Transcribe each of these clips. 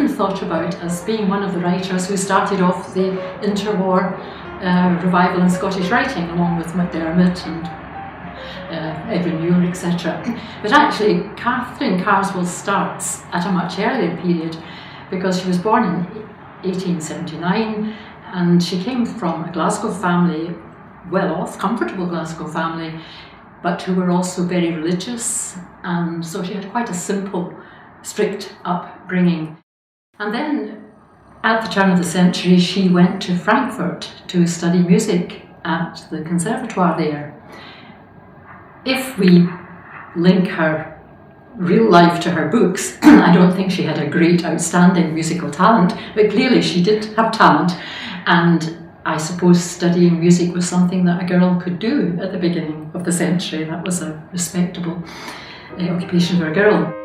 often thought about as being one of the writers who started off the interwar revival in Scottish writing, along with MacDiarmid and Edwin Muir, etc. But actually, Catherine Carswell starts at a much earlier period, because she was born in 1879, and she came from a Glasgow family, well-off, comfortable Glasgow family, but who were also very religious, and so she had quite a simple, strict upbringing. And then, at the turn of the century, she went to Frankfurt to study music at the conservatoire there. If we link her real life to her books, I don't think she had a great, outstanding musical talent, but clearly she did have talent, and I suppose studying music was something that a girl could do at the beginning of the century. That was a respectable occupation for a girl.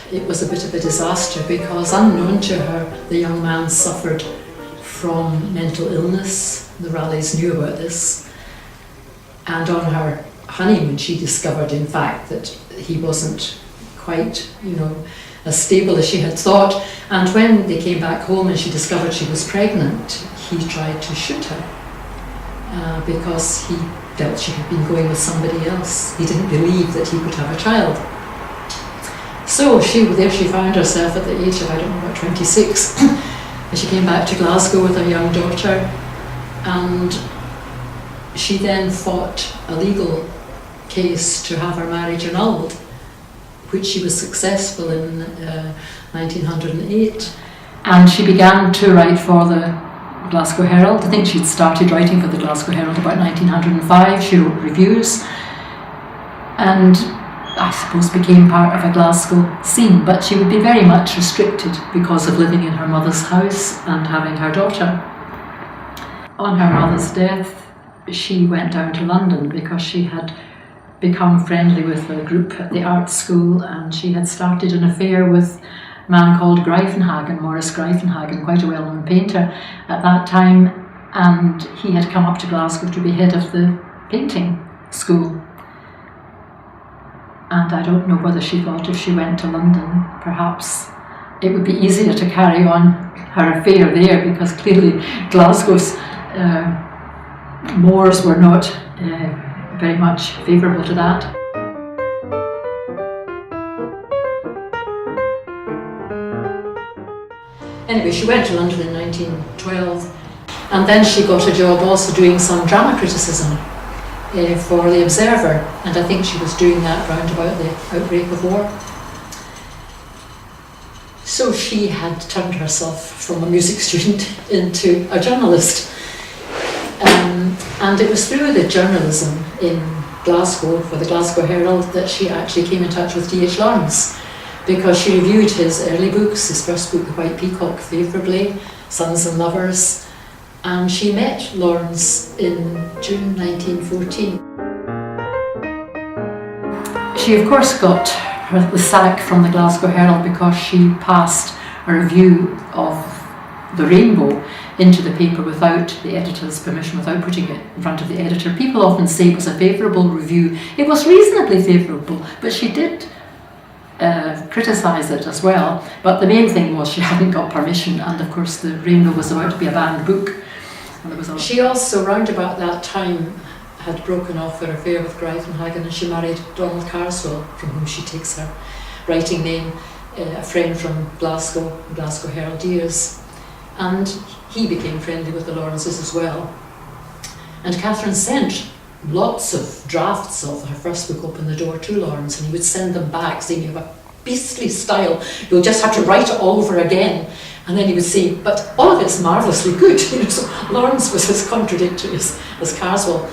It was a bit of a disaster, because unknown to her, the young man suffered from mental illness. The Raleighs knew about this, and on her honeymoon she discovered, in fact, that he wasn't quite, as stable as she had thought. And when they came back home and she discovered she was pregnant, he tried to shoot her because he felt she had been going with somebody else. He didn't believe that he could have a child. So there she found herself at the age of, I don't know, about 26. And she came back to Glasgow with a young daughter, and she then fought a legal case to have her marriage annulled, which she was successful in 1908. And she began to write for the Glasgow Herald. I think she'd started writing for the Glasgow Herald about 1905. She wrote reviews, and I suppose became part of a Glasgow scene, but she would be very much restricted because of living in her mother's house and having her daughter. On her mother's death, she went down to London because she had become friendly with a group at the art school, and she had started an affair with a man called Greifenhagen, Maurice Greifenhagen, quite a well-known painter at that time, and he had come up to Glasgow to be head of the painting school. And I don't know whether she thought if she went to London, perhaps it would be easier to carry on her affair there, because clearly Glasgow's moors were not very much favourable to that. Anyway, she went to London in 1912, and then she got a job also doing some drama criticism for the Observer, and I think she was doing that round about the outbreak of war. So she had turned herself from a music student into a journalist, and it was through the journalism in Glasgow for the Glasgow Herald that she actually came in touch with D.H. Lawrence, because she reviewed his early books, his first book, The White Peacock, favourably, Sons and Lovers, and she met Lawrence in June 1914. She of course got the sack from the Glasgow Herald because she passed a review of The Rainbow into the paper without the editor's permission, without putting it in front of the editor. People often say it was a favourable review. It was reasonably favourable, but she did criticise it as well. But the main thing was she hadn't got permission, and of course The Rainbow was about to be a banned book. She also, round about that time, had broken off her affair with Greifenhagen, and she married Donald Carswell, from whom she takes her writing name, a friend from Glasgow, Glasgow Herald years. And he became friendly with the Lawrences as well. And Catherine sent lots of drafts of her first book, Open the Door, to Lawrence, and he would send them back saying, "You have a beastly style, you'll just have to write it all over again." And then he would say, but all of it's marvellously good. So Lawrence was as contradictory as Carswell.